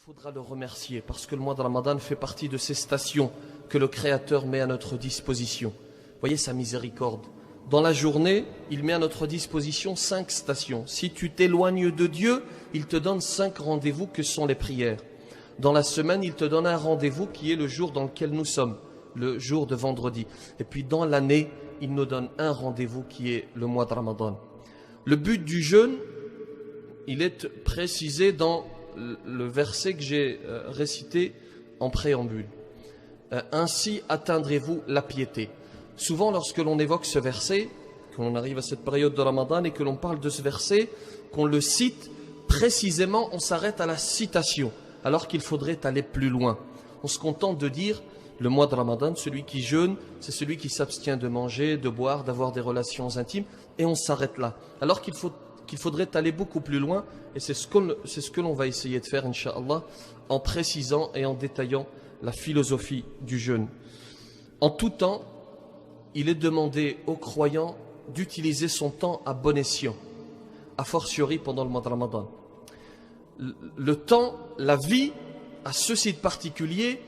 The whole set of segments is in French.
Faudra le remercier parce que le mois de Ramadan fait partie de ces stations que le Créateur met à notre disposition. Voyez sa miséricorde. Dans la journée, il met à notre disposition 5 stations. Si tu t'éloignes de Dieu, il te donne 5 rendez-vous que sont les prières. Dans la semaine, il te donne un rendez-vous qui est le jour dans lequel nous sommes, le jour de vendredi. Et puis dans l'année, il nous donne un rendez-vous qui est le mois de Ramadan. Le but du jeûne, il est précisé dans le verset que j'ai récité en préambule. Ainsi atteindrez-vous la piété. Souvent lorsque l'on évoque ce verset, quand on arrive à cette période de Ramadan et que l'on parle de ce verset, qu'on le cite, précisément on s'arrête à la citation, alors qu'il faudrait aller plus loin. On se contente de dire, le mois de Ramadan, celui qui jeûne, c'est celui qui s'abstient de manger, de boire, d'avoir des relations intimes, et on s'arrête là. Alors qu'il faudrait aller beaucoup plus loin, et c'est ce que l'on va essayer de faire, Inch'Allah, en précisant et en détaillant la philosophie du jeûne. En tout temps, il est demandé aux croyants d'utiliser son temps à bon escient, a fortiori pendant le mois de Ramadan. Le temps, la vie, a ceci de particulier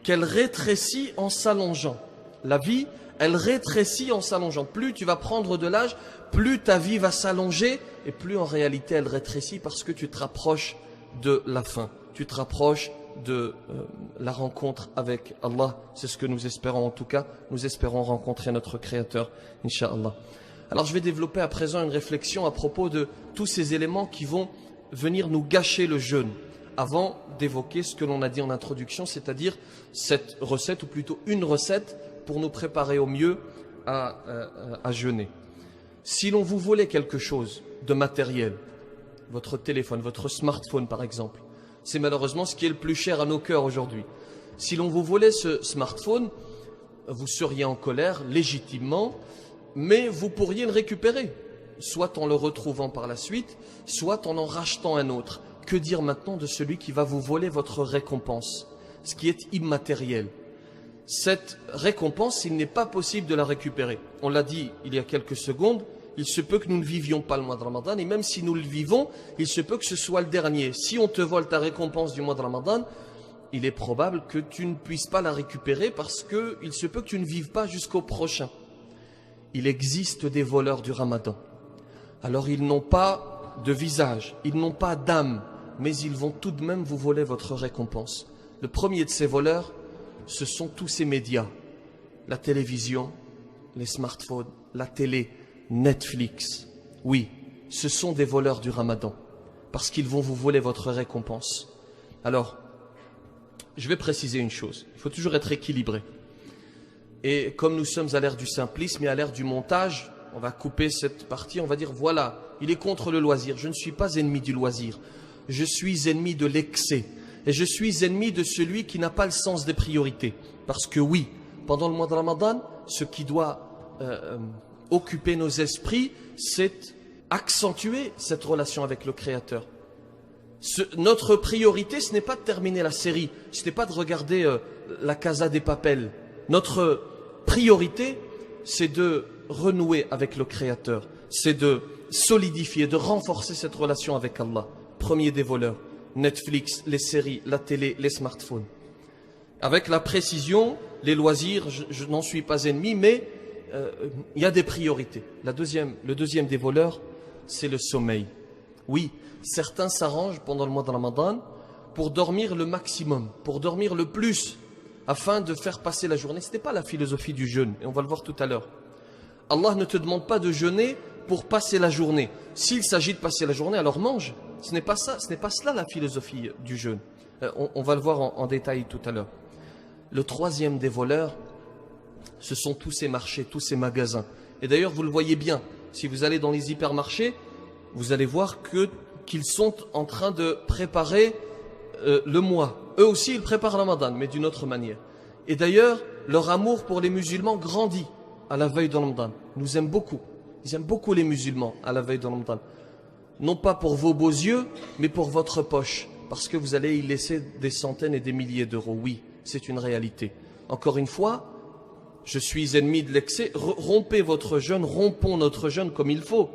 qu'elle rétrécit en s'allongeant. La vie, elle rétrécit en s'allongeant. Plus tu vas prendre de l'âge, plus ta vie va s'allonger et plus en réalité elle rétrécit parce que tu te rapproches de la fin. Tu te rapproches de la rencontre avec Allah. C'est ce que nous espérons en tout cas. Nous espérons rencontrer notre Créateur, Inch'Allah. Alors je vais développer à présent une réflexion à propos de tous ces éléments qui vont venir nous gâcher le jeûne. Avant d'évoquer ce que l'on a dit en introduction, c'est-à-dire cette recette, ou plutôt une recette, pour nous préparer au mieux à jeûner. Si l'on vous volait quelque chose de matériel, votre téléphone, votre smartphone par exemple, c'est malheureusement ce qui est le plus cher à nos cœurs aujourd'hui. Si l'on vous volait ce smartphone, vous seriez en colère, légitimement, mais vous pourriez le récupérer, soit en le retrouvant par la suite, soit en rachetant un autre. Que dire maintenant de celui qui va vous voler votre récompense, ce qui est immatériel? Cette récompense, il n'est pas possible de la récupérer. On l'a dit il y a quelques secondes, il se peut que nous ne vivions pas le mois de Ramadan, et même si nous le vivons, il se peut que ce soit le dernier. Si on te vole ta récompense du mois de Ramadan, il est probable que tu ne puisses pas la récupérer parce qu'il se peut que tu ne vives pas jusqu'au prochain. Il existe des voleurs du Ramadan. Alors ils n'ont pas de visage, ils n'ont pas d'âme, mais ils vont tout de même vous voler votre récompense. Le premier de ces voleurs, ce sont tous ces médias, la télévision, les smartphones, la télé, Netflix. Oui, ce sont des voleurs du Ramadan, parce qu'ils vont vous voler votre récompense. Alors, je vais préciser une chose, il faut toujours être équilibré. Et comme nous sommes à l'ère du simplisme et à l'ère du montage, on va couper cette partie, on va dire voilà, il est contre le loisir. Je ne suis pas ennemi du loisir, je suis ennemi de l'excès. Et je suis ennemi de celui qui n'a pas le sens des priorités. Parce que oui, pendant le mois de Ramadan, ce qui doit occuper nos esprits, c'est accentuer cette relation avec le Créateur. Notre priorité, ce n'est pas de terminer la série, ce n'est pas de regarder la Casa des Papel. Notre priorité, c'est de renouer avec le Créateur, c'est de solidifier, de renforcer cette relation avec Allah. Premier des voleurs, Netflix, les séries, la télé, les smartphones. Avec la précision, les loisirs, je n'en suis pas ennemi, mais il y a des priorités. Le deuxième des voleurs, c'est le sommeil. Oui, certains s'arrangent pendant le mois de Ramadan pour dormir le maximum, pour dormir le plus, afin de faire passer la journée. Ce n'est pas la philosophie du jeûne, et on va le voir tout à l'heure. Allah ne te demande pas de jeûner pour passer la journée. S'il s'agit de passer la journée, alors mange. Ce n'est pas ça, ce n'est pas cela la philosophie du jeûne. On va le voir en détail tout à l'heure. Le troisième des voleurs, ce sont tous ces marchés, tous ces magasins. Et d'ailleurs, vous le voyez bien, si vous allez dans les hypermarchés, vous allez voir qu'ils sont en train de préparer le mois. Eux aussi, ils préparent Ramadan, mais d'une autre manière. Et d'ailleurs, leur amour pour les musulmans grandit à la veille de Ramadan. Ils nous aiment beaucoup. Ils aiment beaucoup les musulmans à la veille de Ramadan. Non pas pour vos beaux yeux, mais pour votre poche. Parce que vous allez y laisser des centaines et des milliers d'euros. Oui, c'est une réalité. Encore une fois, je suis ennemi de l'excès. Rompez votre jeûne, rompons notre jeûne comme il faut.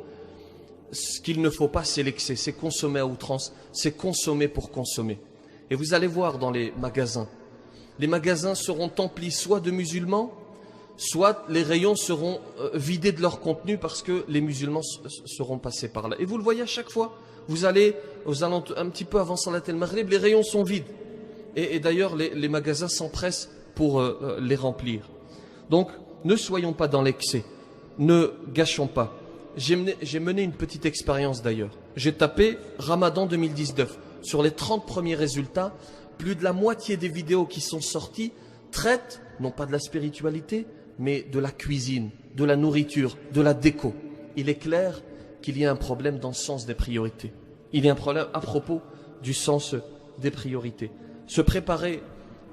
Ce qu'il ne faut pas, c'est l'excès. C'est consommer à outrance. C'est consommer pour consommer. Et vous allez voir dans les magasins seront emplis soit de musulmans, soit les rayons seront vidés de leur contenu parce que les musulmans seront passés par là. Et vous le voyez à chaque fois. Vous allez aux alentours, un petit peu avant Salat el-Maghrib, les rayons sont vides. Et d'ailleurs, les magasins s'empressent pour les remplir. Donc, ne soyons pas dans l'excès. Ne gâchons pas. J'ai mené une petite expérience d'ailleurs. J'ai tapé Ramadan 2019. Sur les 30 premiers résultats, plus de la moitié des vidéos qui sont sorties traitent, non pas de la spiritualité, mais de la cuisine, de la nourriture, de la déco. Il est clair qu'il y a un problème dans le sens des priorités. Il y a un problème à propos du sens des priorités. Se préparer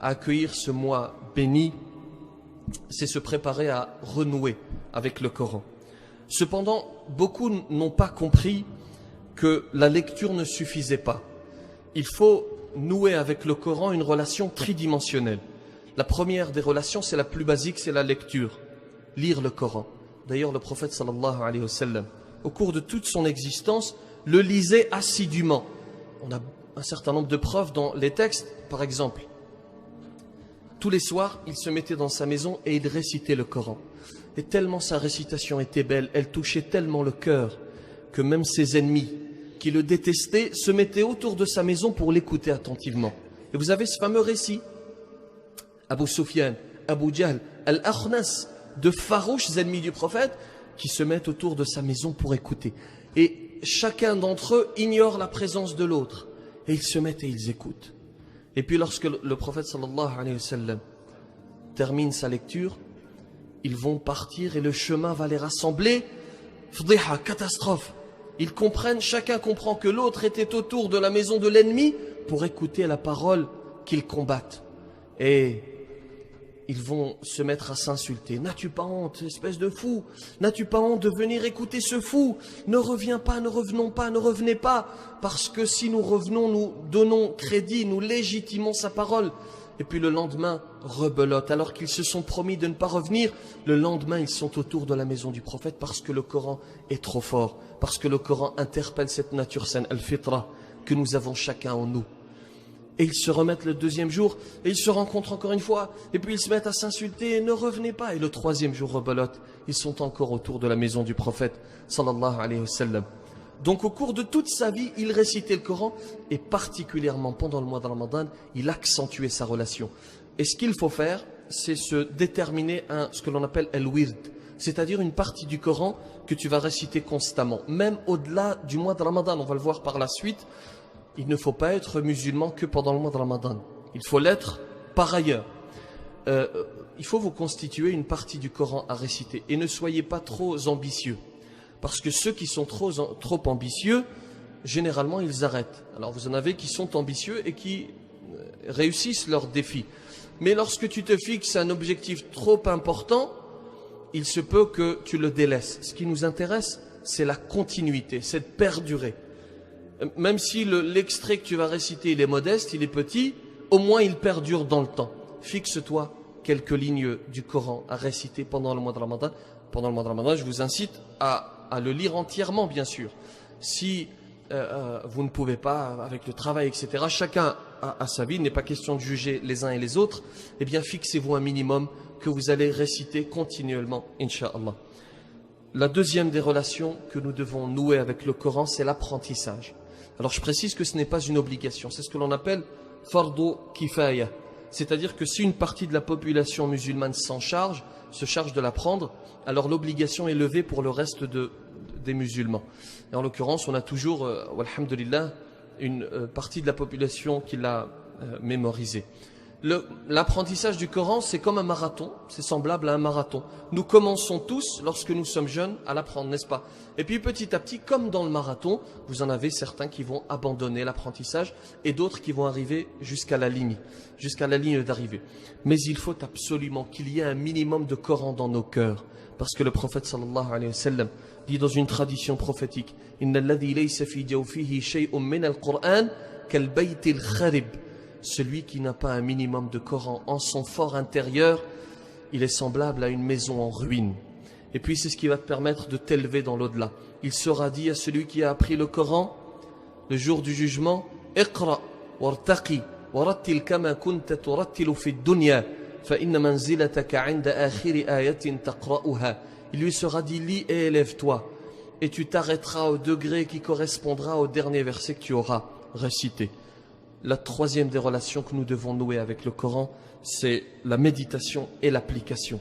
à accueillir ce mois béni, c'est se préparer à renouer avec le Coran. Cependant, beaucoup n'ont pas compris que la lecture ne suffisait pas. Il faut nouer avec le Coran une relation tridimensionnelle. La première des relations, c'est la plus basique, c'est la lecture. Lire le Coran. D'ailleurs, le prophète sallallahu alayhi wa sallam, au cours de toute son existence, le lisait assidûment. On a un certain nombre de preuves dans les textes. Par exemple, tous les soirs, il se mettait dans sa maison et il récitait le Coran. Et tellement sa récitation était belle, elle touchait tellement le cœur, que même ses ennemis, qui le détestaient, se mettaient autour de sa maison pour l'écouter attentivement. Et vous avez ce fameux récit. Abu Sufyan, Abu Jahl, Al-Akhnas, de farouches ennemis du prophète, qui se mettent autour de sa maison pour écouter. Et chacun d'entre eux ignore la présence de l'autre. Et ils se mettent et ils écoutent. Et puis lorsque le prophète sallallahu alayhi wa sallam termine sa lecture, ils vont partir et le chemin va les rassembler. Fdiha, catastrophe. Ils comprennent, chacun comprend que l'autre était autour de la maison de l'ennemi pour écouter la parole qu'ils combattent. Et ils vont se mettre à s'insulter. N'as-tu pas honte, espèce de fou? N'as-tu pas honte de venir écouter ce fou? Ne reviens pas, ne revenons pas, ne revenez pas. Parce que si nous revenons, nous donnons crédit, nous légitimons sa parole. Et puis le lendemain, rebelote. Alors qu'ils se sont promis de ne pas revenir, le lendemain, ils sont autour de la maison du prophète parce que le Coran est trop fort. Parce que le Coran interpelle cette nature saine, al-fitra, que nous avons chacun en nous. Et ils se remettent le deuxième jour, et ils se rencontrent encore une fois, et puis ils se mettent à s'insulter, ne revenez pas. Et le troisième jour, rebelote, ils sont encore autour de la maison du prophète, sallallahu alayhi wa sallam. Donc au cours de toute sa vie, il récitait le Coran, et particulièrement pendant le mois de Ramadan, il accentuait sa relation. Et ce qu'il faut faire, c'est se déterminer ce que l'on appelle el-wird, c'est-à-dire une partie du Coran que tu vas réciter constamment, même au-delà du mois de Ramadan. On va le voir par la suite. Il ne faut pas être musulman que pendant le mois de Ramadan. Il faut l'être par ailleurs. Il faut vous constituer une partie du Coran à réciter. Et ne soyez pas trop ambitieux. Parce que ceux qui sont trop ambitieux, généralement, ils arrêtent. Alors vous en avez qui sont ambitieux et qui réussissent leurs défis. Mais lorsque tu te fixes un objectif trop important, il se peut que tu le délaisses. Ce qui nous intéresse, c'est la continuité, c'est de perdurer. Même si l'extrait que tu vas réciter, il est modeste, il est petit, au moins il perdure dans le temps. Fixe-toi quelques lignes du Coran à réciter pendant le mois de Ramadan. Pendant le mois de Ramadan, je vous incite à le lire entièrement, bien sûr. Si vous ne pouvez pas, avec le travail, etc., chacun a sa vie, il n'est pas question de juger les uns et les autres, eh bien fixez-vous un minimum que vous allez réciter continuellement, Inch'Allah. La deuxième des relations que nous devons nouer avec le Coran, c'est l'apprentissage. Alors je précise que ce n'est pas une obligation, c'est ce que l'on appelle fardu kifaya. C'est-à-dire que si une partie de la population musulmane se charge de l'apprendre, alors l'obligation est levée pour le reste des musulmans. Et en l'occurrence, on a toujours, alhamdulillah, une partie de la population qui l'a mémorisé. L'apprentissage du Coran, c'est comme un marathon, c'est semblable à un marathon. Nous commençons tous, lorsque nous sommes jeunes, à l'apprendre, n'est-ce pas? Et puis petit à petit, comme dans le marathon, vous en avez certains qui vont abandonner l'apprentissage et d'autres qui vont arriver jusqu'à la ligne d'arrivée. Mais il faut absolument qu'il y ait un minimum de Coran dans nos cœurs. Parce que le prophète sallallahu alayhi wa sallam dit dans une tradition prophétique, « Inna alladhi laysa fi jawfihi shay'un min al-Qur'an kal baytil kharib » Celui qui n'a pas un minimum de Coran en son fort intérieur, il est semblable à une maison en ruine. Et puis c'est ce qui va te permettre de t'élever dans l'au-delà. Il sera dit à celui qui a appris le Coran, le jour du jugement, « Iqra wartaqi ورتل كما كنت ترتل في الدنيا فإن منزلتك عند آخر آية تقرأها. Il lui sera dit, lis et élève-toi, et tu t'arrêteras au degré qui correspondra au dernier verset que tu auras récité. La troisième des relations que nous devons nouer avec le Coran, c'est la méditation et l'application.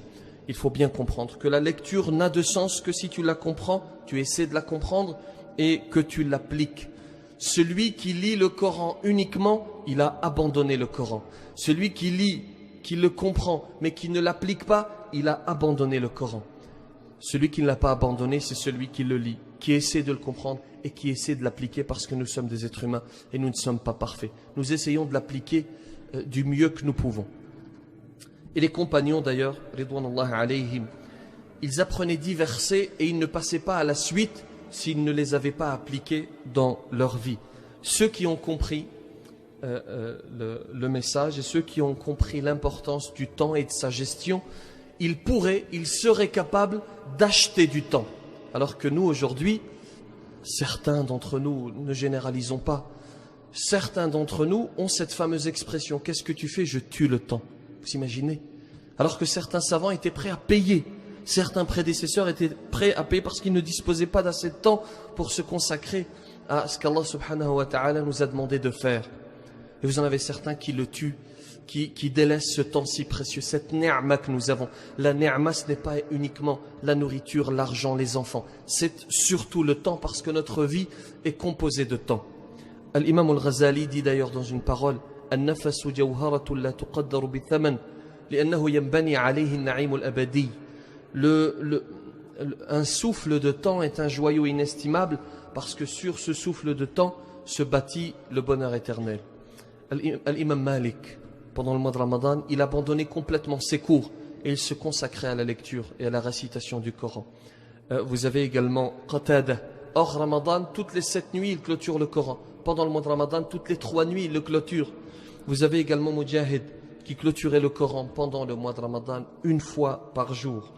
Il faut bien comprendre que la lecture n'a de sens que si tu la comprends, tu essaies de la comprendre et que tu l'appliques. Celui qui lit le Coran uniquement, il a abandonné le Coran. Celui qui lit, qui le comprend, mais qui ne l'applique pas, il a abandonné le Coran. Celui qui ne l'a pas abandonné, c'est celui qui le lit, qui essaie de le comprendre et qui essaie de l'appliquer parce que nous sommes des êtres humains et nous ne sommes pas parfaits. Nous essayons de l'appliquer du mieux que nous pouvons. Et les compagnons d'ailleurs, ridwanullahi alayhim, ils apprenaient 10 versets et ils ne passaient pas à la suite s'ils ne les avaient pas appliqués dans leur vie. Ceux qui ont compris le message et ceux qui ont compris l'importance du temps et de sa gestion, ils seraient capables d'acheter du temps. Alors que nous aujourd'hui, certains d'entre nous, ne généralisons pas, certains d'entre nous ont cette fameuse expression, qu'est-ce que tu fais? Je tue le temps. Vous imaginez? Alors que certains savants étaient prêts à payer, certains prédécesseurs étaient prêts à payer parce qu'ils ne disposaient pas d'assez de temps pour se consacrer à ce qu'Allah subhanahu wa ta'ala nous a demandé de faire. Et vous en avez certains qui le tuent, qui délaissent ce temps si précieux, cette ni'ma que nous avons. La ni'ma, ce n'est pas uniquement la nourriture, l'argent, les enfants. C'est surtout le temps parce que notre vie est composée de temps. L'imam al-Ghazali dit d'ailleurs dans une parole, النفس جوهرة لا تقدر بثمن لأنه ينبني عليه النعيم الأبدي. Un souffle de temps est un joyau inestimable parce que sur ce souffle de temps se bâtit le bonheur éternel. L'imam Malik, pendant le mois de Ramadan, il abandonnait complètement ses cours et il se consacrait à la lecture et à la récitation du Coran. Vous avez également Qatada. Hors Ramadan, toutes les 7 nuits, il clôture le Coran. Pendant le mois de Ramadan, toutes les 3 nuits, il le clôture. Vous avez également Mujahid qui clôturait le Coran pendant le mois de Ramadan 1 fois par jour.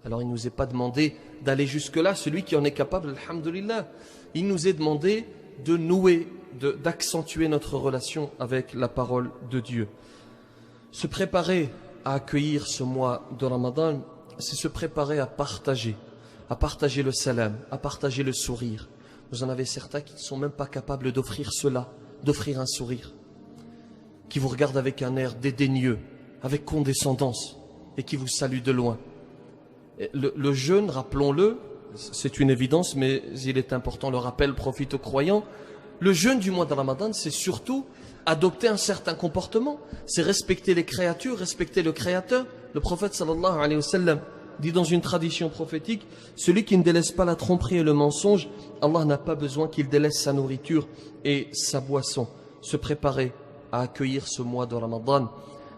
Alors il ne nous est pas demandé d'aller jusque-là, celui qui en est capable, alhamdulillah. Il nous est demandé de nouer, d'accentuer notre relation avec la parole de Dieu. Se préparer à accueillir ce mois de Ramadan, c'est se préparer à partager le salam, à partager le sourire. Vous en avez certains qui ne sont même pas capables d'offrir cela, d'offrir un sourire, qui vous regardent avec un air dédaigneux, avec condescendance, et qui vous saluent de loin. Le jeûne, rappelons-le, c'est une évidence, mais il est important, le rappel profite aux croyants. Le jeûne du mois de Ramadan, c'est surtout adopter un certain comportement. C'est respecter les créatures, respecter le Créateur. Le prophète sallallahu alayhi wa sallam dit dans une tradition prophétique, celui qui ne délaisse pas la tromperie et le mensonge, Allah n'a pas besoin qu'il délaisse sa nourriture et sa boisson. Se préparer à accueillir ce mois de Ramadan,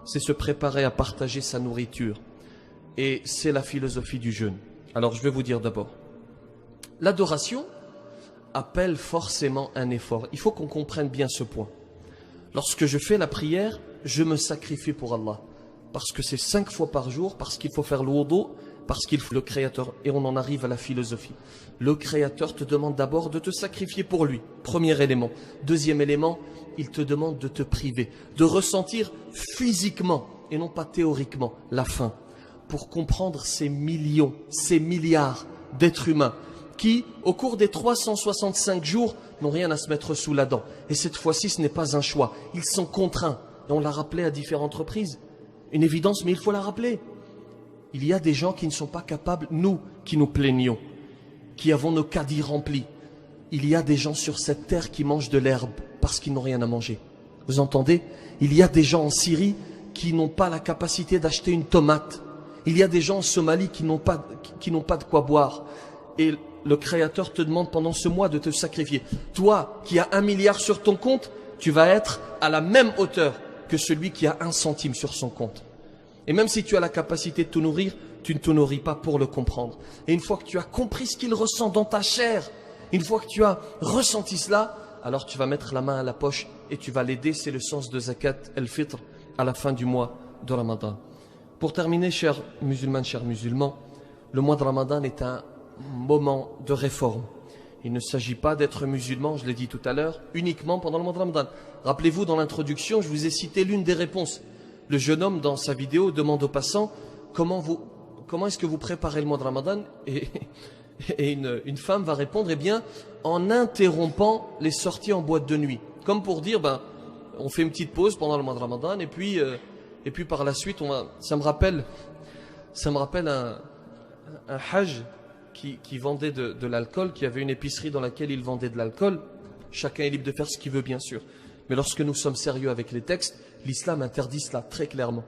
c'est se préparer à partager sa nourriture. Et c'est la philosophie du jeûne. Alors je vais vous dire d'abord, l'adoration appelle forcément un effort. Il faut qu'on comprenne bien ce point. Lorsque je fais la prière, je me sacrifie pour Allah. Parce que c'est 5 fois par jour, parce qu'il faut faire le wudu, parce qu'il faut le Créateur. Et on en arrive à la philosophie. Le Créateur te demande d'abord de te sacrifier pour lui. Premier élément. Deuxième élément, il te demande de te priver, de ressentir physiquement et non pas théoriquement la faim. Pour comprendre ces millions, ces milliards d'êtres humains qui, au cours des 365 jours, n'ont rien à se mettre sous la dent. Et cette fois-ci, ce n'est pas un choix. Ils sont contraints. Et on l'a rappelé à différentes reprises. Une évidence, mais il faut la rappeler. Il y a des gens qui ne sont pas capables, nous qui nous plaignons, qui avons nos caddies remplis. Il y a des gens sur cette terre qui mangent de l'herbe parce qu'ils n'ont rien à manger. Vous entendez? Il y a des gens en Syrie qui n'ont pas la capacité d'acheter une tomate. Il y a des gens en Somalie qui n'ont pas de quoi boire. Et le Créateur te demande pendant ce mois de te sacrifier. Toi qui as 1 milliard sur ton compte, tu vas être à la même hauteur que celui qui a 1 centime sur son compte. Et même si tu as la capacité de te nourrir, tu ne te nourris pas pour le comprendre. Et une fois que tu as compris ce qu'il ressent dans ta chair, une fois que tu as ressenti cela, alors tu vas mettre la main à la poche et tu vas l'aider. C'est le sens de Zakat el-Fitr à la fin du mois de Ramadan. Pour terminer, chers musulmanes, chers musulmans, le mois de Ramadan est un moment de réforme. Il ne s'agit pas d'être musulman, je l'ai dit tout à l'heure, uniquement pendant le mois de Ramadan. Rappelez-vous, dans l'introduction, je vous ai cité l'une des réponses. Le jeune homme, dans sa vidéo, demande aux passants comment est-ce que vous préparez le mois de Ramadan, et une femme va répondre, eh bien, en interrompant les sorties en boîte de nuit. Comme pour dire, on fait une petite pause pendant le mois de Ramadan, et puis par la suite, ça me rappelle un hajj qui vendait de l'alcool, qui avait une épicerie dans laquelle il vendait de l'alcool. Chacun est libre de faire ce qu'il veut, bien sûr. Mais lorsque nous sommes sérieux avec les textes, l'islam interdit cela très clairement.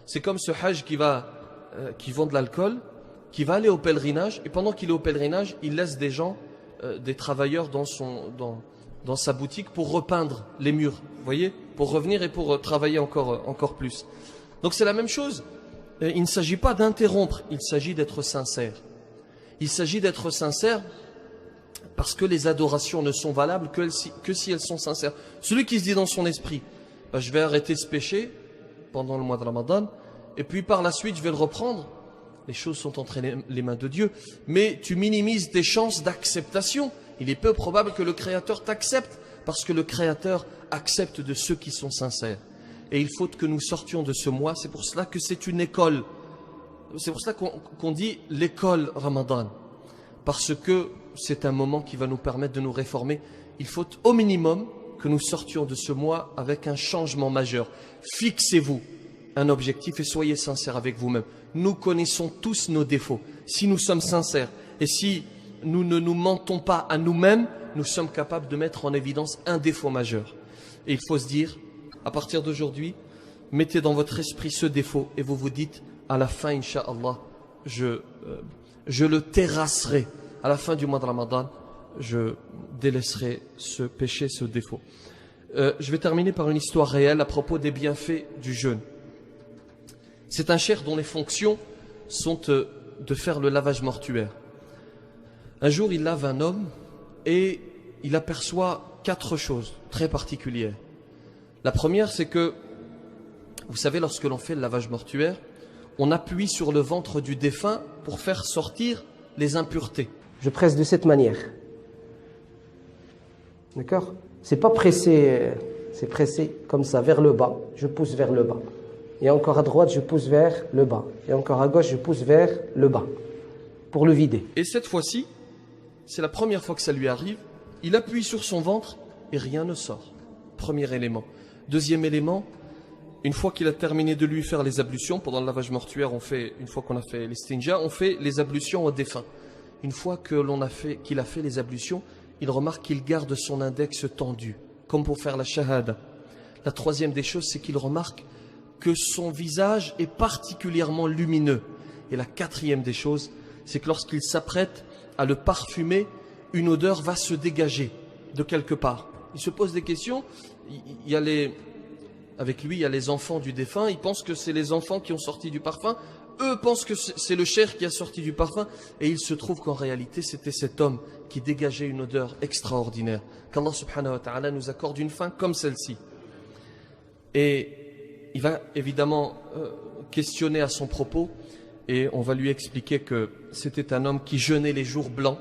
C'est comme ce hajj qui vend de l'alcool, qui va aller au pèlerinage, et pendant qu'il est au pèlerinage, il laisse des gens, des travailleurs dans sa boutique pour repeindre les murs, vous voyez, pour revenir et pour travailler encore plus. Donc c'est la même chose. Il ne s'agit pas d'interrompre, il s'agit d'être sincère. Il s'agit d'être sincère parce que les adorations ne sont valables que si elles sont sincères. Celui qui se dit dans son esprit, je vais arrêter ce péché pendant le mois de Ramadan, et puis par la suite je vais le reprendre, les choses sont entre les mains de Dieu, mais tu minimises tes chances d'acceptation. Il est peu probable que le Créateur t'accepte, parce que le Créateur accepte de ceux qui sont sincères. Et il faut que nous sortions de ce mois, c'est pour cela que c'est une école. C'est pour cela qu'on dit l'école Ramadan, parce que c'est un moment qui va nous permettre de nous réformer. Il faut au minimum que nous sortions de ce mois avec un changement majeur. Fixez-vous un objectif et soyez sincères avec vous-même. Nous connaissons tous nos défauts. Si nous sommes sincères et si nous ne nous mentons pas à nous-mêmes, nous sommes capables de mettre en évidence un défaut majeur. Et il faut se dire, à partir d'aujourd'hui, mettez dans votre esprit ce défaut et vous vous dites, à la fin, Inch'Allah, je le terrasserai. À la fin du mois de Ramadan, je délaisserai ce péché, ce défaut. Je vais terminer par une histoire réelle à propos des bienfaits du jeûne. C'est un cheikh dont les fonctions sont de faire le lavage mortuaire. Un jour, il lave un homme et il aperçoit 4 choses très particulières. La première, c'est que, vous savez, lorsque l'on fait le lavage mortuaire, on appuie sur le ventre du défunt pour faire sortir les impuretés. Je presse de cette manière. D'accord? C'est pas pressé, c'est pressé comme ça, vers le bas. Je pousse vers le bas. Et encore à droite, je pousse vers le bas. Et encore à gauche, je pousse vers le bas. Pour le vider. Et cette fois-ci, c'est la première fois que ça lui arrive, il appuie sur son ventre et rien ne sort. Premier élément. Deuxième élément, une fois qu'il a terminé de lui faire les ablutions, pendant le lavage mortuaire, une fois qu'on a fait l'istinja, on fait les ablutions au défunt. Une fois qu'il a fait les ablutions, il remarque qu'il garde son index tendu, comme pour faire la shahada. La troisième des choses, c'est qu'il remarque que son visage est particulièrement lumineux. Et la quatrième des choses, c'est que lorsqu'il s'apprête à le parfumer, une odeur va se dégager de quelque part. Il se pose des questions. Avec lui, il y a les enfants du défunt. Ils pensent que c'est les enfants qui ont sorti du parfum. Eux pensent que c'est le cheikh qui a sorti du parfum. Et il se trouve qu'en réalité, c'était cet homme qui dégageait une odeur extraordinaire. Qu'Allah subhanahu wa ta'ala nous accorde une fin comme celle-ci. Et il va évidemment questionner à son propos. Et on va lui expliquer que c'était un homme qui jeûnait les jours blancs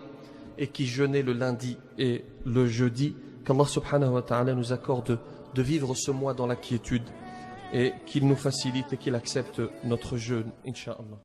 et qui jeûnait le lundi et le jeudi. Qu'Allah subhanahu wa ta'ala nous accorde de vivre ce mois dans la quiétude et qu'il nous facilite et qu'il accepte notre jeûne, Inch'Allah.